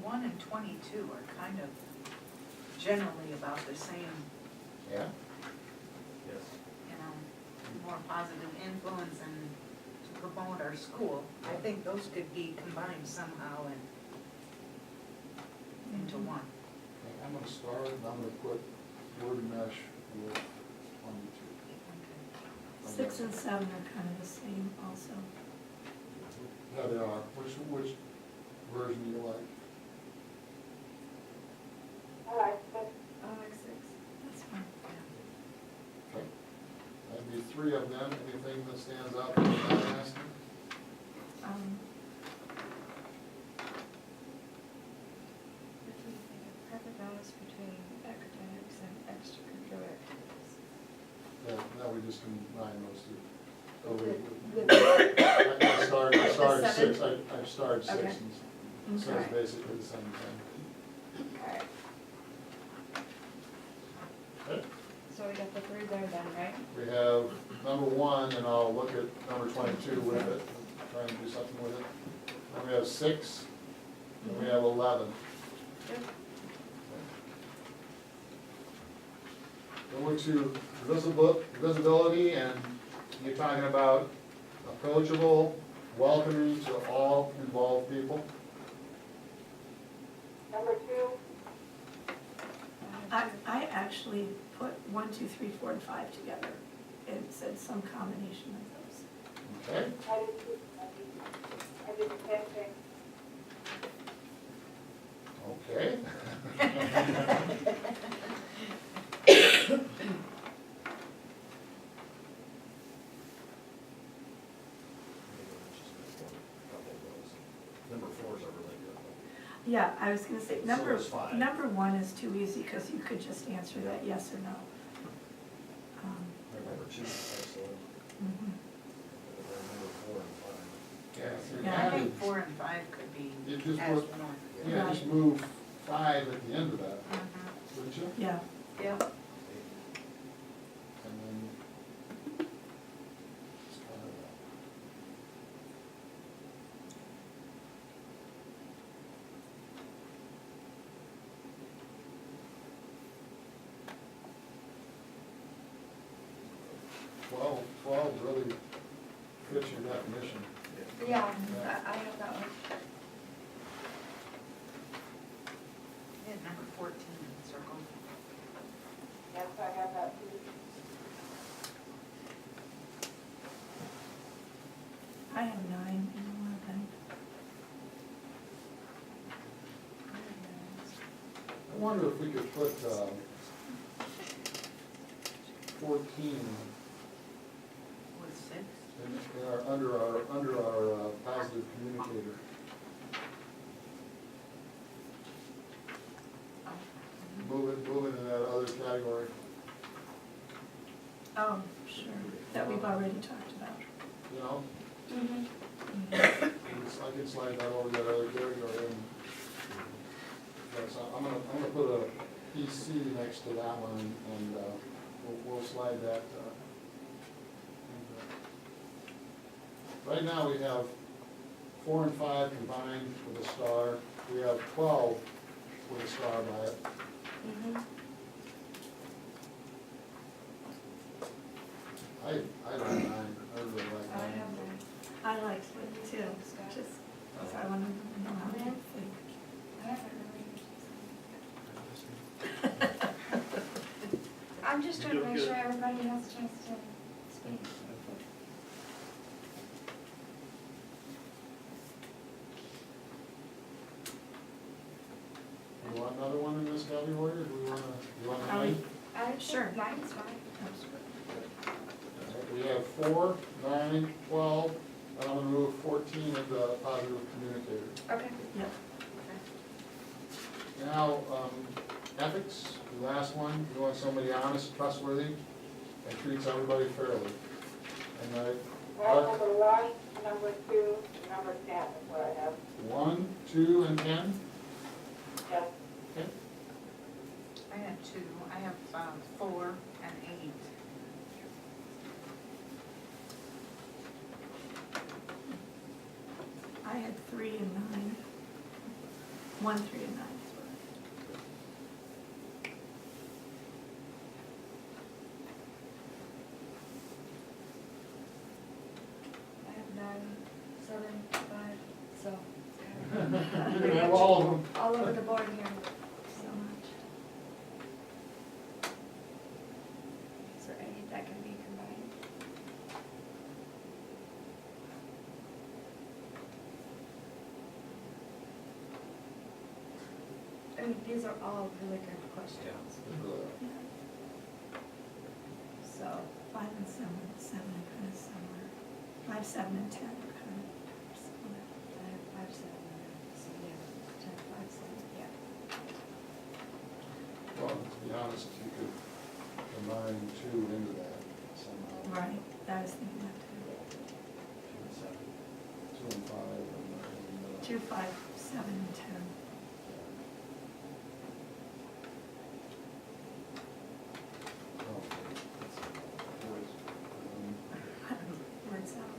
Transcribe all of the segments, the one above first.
Well, 1 and 22 are kind of generally about the same, Yeah? Yes. you know, more positive influence and to promote our school. I think those could be combined somehow and into one. Okay, I'm gonna start, and I'm gonna put word mesh with 22. Okay. 6 and 7 are kind of the same also. Yeah, they are. Which version do you like? I like 6. I like 6. That's fine. Okay. That'd be 3 of them. Anything that stands out that you're not asking? What do you think of proper balance between academics and extracurricular activities? Now we just combine those two. So With- I started 6, I started 6, Okay. and so it's Okay. basically the same thing. Alright, Okay. so we got the 3 there then, right? We have number 1, and I'll look at number 22 with it, try and do something with it. Then we have 6, and we have 11. Yep. Going to visibility, and you're talking about approachable, welcoming to all involved people. Number 2, I actually put 1, 2, 3, 4, and 5 together. It said some combination of those. Okay? I did 2. I did the same thing. Okay. Number 4 is a really good one. Yeah, I was gonna say, So number is 5. 1 is too easy, because you could just answer that yes or no. Number 2 is excellent. Mhm. Number 4 and 5. Yeah, so you Yeah, I added, think 4 and 5 could be You just as put- one. yeah, just move 5 at the end of that, Mhm. wouldn't you? Yeah, Yep. And then. just kind of, Twelve really fits your definition. Yeah, I have that one. I had number 14 circled. Yes, I have that too. I have 9 in one of them. I wonder if we could put 14 With 6? under our positive communicator. Oh. Move it in that other category, Oh, sure, that we've already talked about. you know? Mm-hmm. I can slide that over that other category and. Yes, I'm gonna put a PC next to that one and we'll slide that. Right now, we have 4 and 5 combined with a star. We have 12 with a star by it. Mm-hmm. I like 9, I really like 9. I have that. I liked it too, just, because I wanted to know how you think. I have it really. I'm just trying to make sure everybody has a chance to speak. You want another one in this category, or do you want Are we- 9? Sure. Mine's fine. We have 4, 9, 12, and I'm gonna move 14 into positive communicator. Okay. Yep. Now, ethics, the last one, you want somebody honest, trustworthy, and treats everybody fairly. And Well, number 1, number 2, number 10 is what I have. 1, 2, and 10, Yes. okay? I had 2. I have 4 and 8. I had 3 and 9. 1, 3, and 9 is what I have 9, 7, 5, so. You can have all of them. All over the board here. so much. Is there any that can be combined? I mean, these are all really good questions. Yeah. So, 5 and 7, 7 are kind of similar. 5, 7, and 10 are kind of similar. I have 5, 7, so yeah, 10, 5, 7, yeah. Well, to be honest, you could combine 2 into that somehow. Right, I was thinking that too. 2 and 5 and 2, 5, 7, and 10. oh, that's- Words out.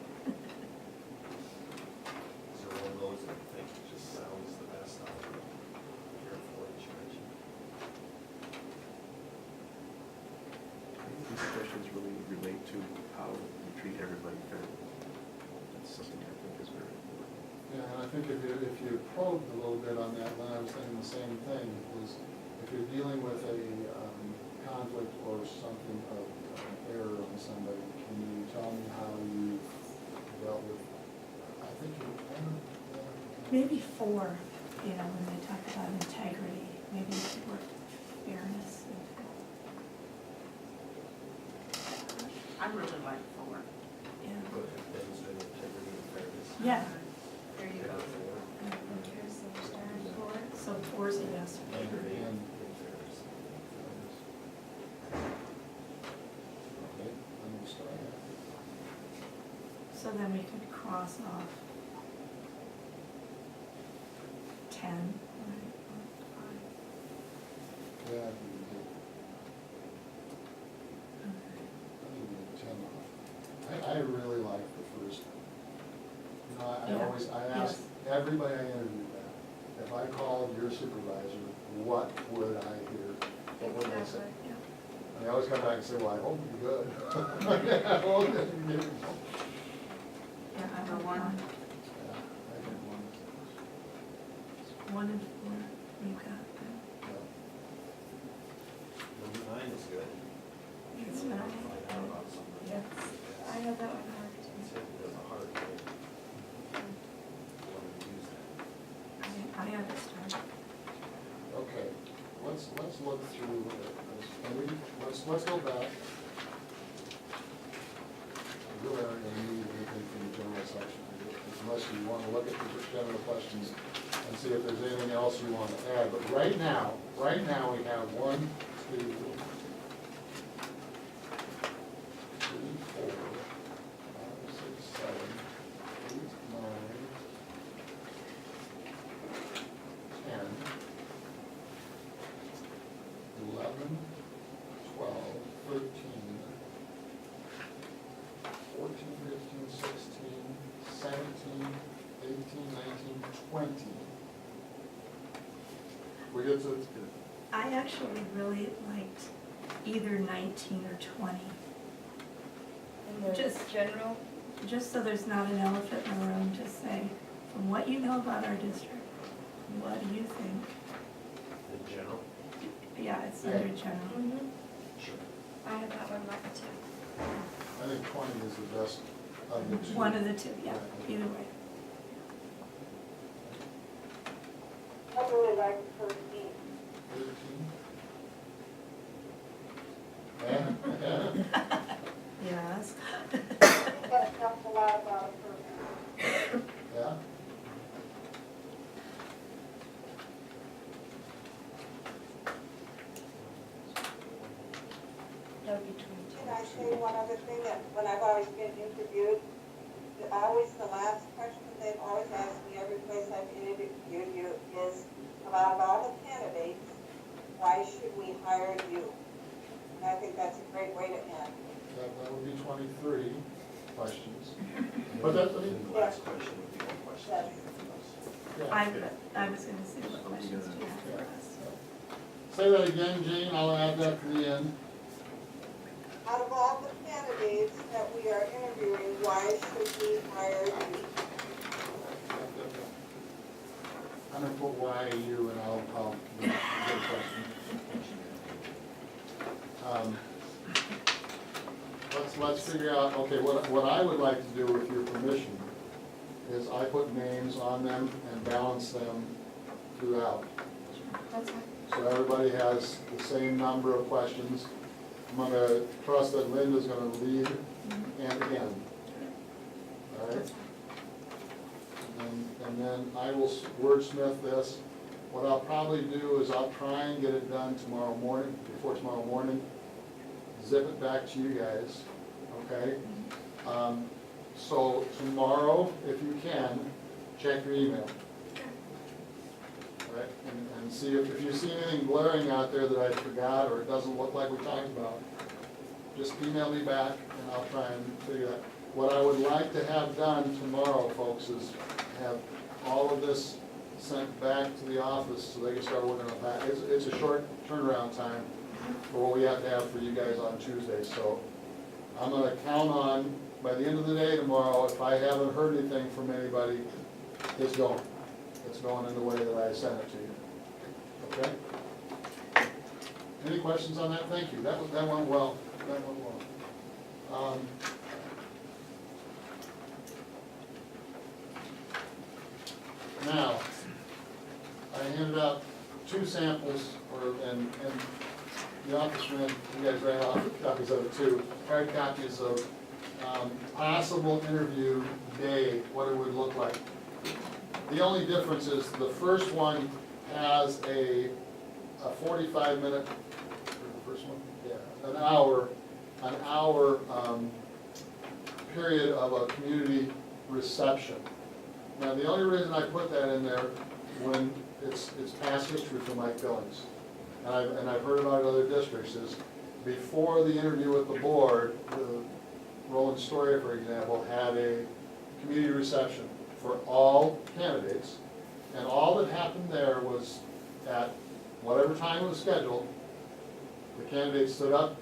Is there one of those that you think just sounds the best out of your for each mention? These questions really relate to how we treat everybody fairly. That's something I think is very important. Yeah, and I think if you probed a little bit on that, then I was thinking the same thing, is if you're dealing with a conflict or something of an error on somebody, can you tell me how you dealt with, I think you, Maybe 4, you know, when they talk about integrity, maybe more fairness. I really like 4. Yeah. But demonstrating integrity and fairness. Yeah, There you go. Okay, so we're starting 4. so 4 is a yes. Integrity And- and fairness. okay, let me start. So then we could cross off 10, right, or Yeah, 5. you did 10 off. I really like the first one. You know, I Yeah, always, I ask everybody I interview that, if I called your supervisor, what would I hear? What would I say? Exactly. Yeah. And they always come back and say, well, I hope you're good. Yeah, well, good. Yeah, I Number have 1. 1. Yeah, I think 1. 1 and 4, you got that. Yeah. Number 9 is good. It's You not. wanna Find out about something. Yes, I have that one marked. It's hit as a hard thing. You want to use that. I understand. Okay, let's look through this. And let's go back. We really aren't gonna need anything from the general section, unless you wanna look at the general questions and see if there's anything else you want to add. But right now, we have 1, 2, 3, 4, 5, 6, 7, 8, 9, 10, 11, 12, 13, 14, 15, 16, 17, 18, 19, 20. We get to, I actually really liked either 19 or 20, In the Just- general, just so there's not an elephant in the room, just say, from what you know about our district, what do you think? In general? Yeah, it's under general. Sure. I have that one marked too. I think 20 is the best of the 2. One of the 2, yeah, either way. I really like 13. 13. Yes. That helps a lot about a person. Yeah? That would be 22. Can I say one other thing, that when I've always been interviewed, the last question they've always asked me every place I've interviewed you is about all the candidates, why should we hire you? And I think that's a great way to end. That would be 23 questions. But that's, I mean, And the last question would be one question. Yes. I was gonna say, what questions do you have for us? Say that again, Jane, I'll add that to the end. Out of all the candidates that we are interviewing, why should we hire you? I'm gonna put why you, and I'll get a question. Let's figure out, okay, what I would like to do with your permission is I put names on them and balance them throughout. That's fine. So everybody has the same number of questions. I'm gonna trust that Linda's gonna lead and end. All right? And then I will wordsmith this. What I'll probably do is I'll try and get it done tomorrow morning, before tomorrow morning. Zip it back to you guys, okay? So tomorrow, if you can, check your email. All right, and see if you see anything glaring out there that I forgot or it doesn't look like we talked about, just email me back and I'll try and figure that. What I would like to have done tomorrow, folks, is have all of this sent back to the office so they can start working on that. It's a short turnaround time for what we have to have for you guys on Tuesday, so I'm gonna count on, by the end of the day tomorrow, if I haven't heard anything from anybody, it's going. It's going in the way that I sent it to you. Okay? Any questions on that? Thank you. That went well. That went well. Now, I handed out 2 samples, and the office ran, you guys ran off copies of it too, hard copies of possible interview day, what it would look like. The only difference is the first one has a 45-minute, the first one? Yeah, an hour period of a community reception. Now, the only reason I put that in there, when it's past history for Mike Billings, and I've heard about it in other districts, is before the interview with the board, the Roland Story, for example, had a community reception for all candidates, and all that happened there was at whatever time it was scheduled, the candidates stood up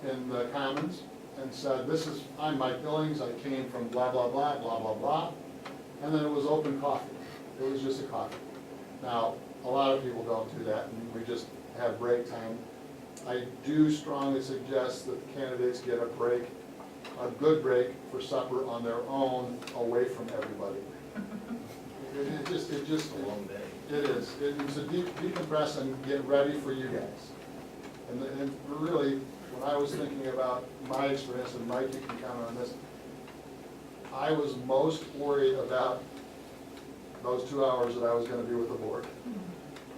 in the Commons and said, I'm Mike Billings, I came from blah, blah, blah, blah, blah, blah, and then it was open coffee. It was just a coffee. Now, a lot of people don't do that, and we just have break time. I do strongly suggest that the candidates get a break, a good break for supper on their own, away from everybody. It just, A long day. it is. It's a decompress and get ready for you guys. And really, when I was thinking about my experience, and Mike, you can count on this, I was most worried about those 2 hours that I was gonna be with the board.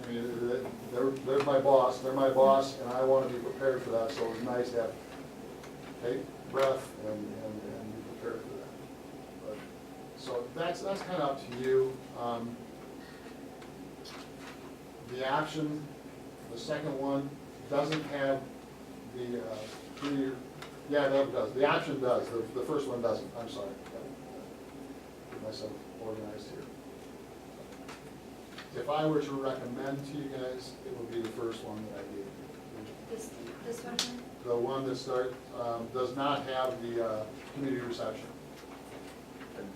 I mean, they're my boss, and I wanna be prepared for that, so it was nice to have, take breath and be prepared for that. But, so that's kinda up to you. The option, the second one, doesn't have the, yeah, that does, the option does, the first one doesn't, I'm sorry. Get myself organized here. If I were to recommend to you guys, it would be the first one that I gave you. This one here? The one that does not have the community reception. I think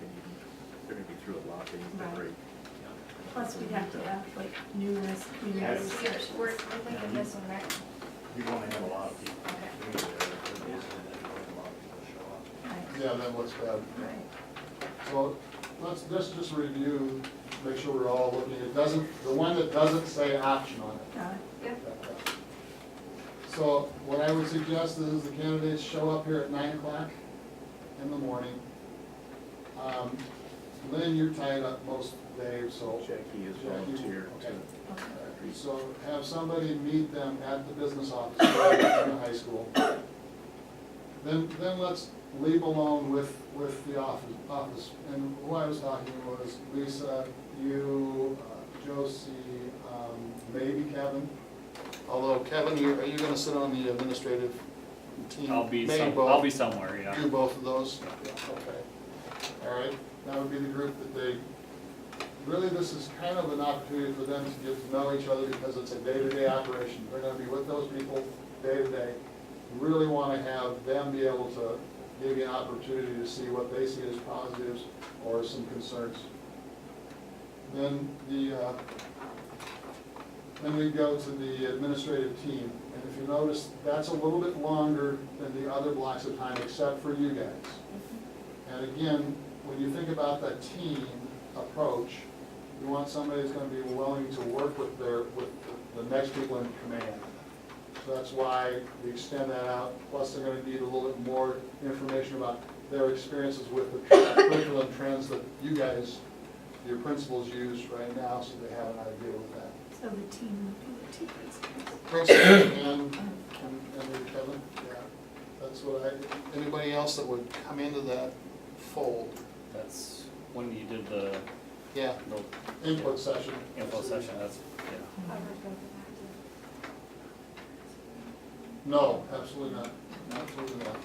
they're gonna be through a lot, they need to Right. break. Plus, we'd have to have like numerous community Yes, receptions. we're thinking this one, right? You want to have a lot of people. Okay. We need to have a lot of people show up. Right. Yeah, that looks bad. Right. So let's just review, make sure we're all looking. It doesn't, the one that doesn't say option on it. Got it. Yep. So what I would suggest is the candidates show up here at 9 o'clock in the morning. Lynn, you're tied up most days, so. Jackie is Jackie, volunteer okay. to. So have somebody meet them at the business office in the high school. Then let's leave alone with the office. And who I was talking to was Lisa, you, Josie, maybe Kevin. Although Kevin, are you gonna sit on the administrative team? I'll be Maybe both. I'll be somewhere, yeah. Do both of those? Okay. All right, that would be the group that they really this is kind of an opportunity for them to get to know each other because it's a day-to-day operation. They're gonna be with those people day to day. We really wanna have them be able to give you an opportunity to see what they see as positives or some concerns. Then then we go to the administrative team. And if you notice, that's a little bit longer than the other blocks of time except for you guys. And again, when you think about that team approach, you want somebody that's gonna be willing to work with the next people in command. So that's why we extend that out, plus they're gonna need a little bit more information about their experiences with the curriculum trends that you guys, your principals use right now, so they have an idea with that. So the team would be the two principals. Principals and Kevin, yeah, that's what anybody else that would come into that fold? That's when you did the Yeah, input session. info session, that's, yeah. I would go to that. No, absolutely not, absolutely not.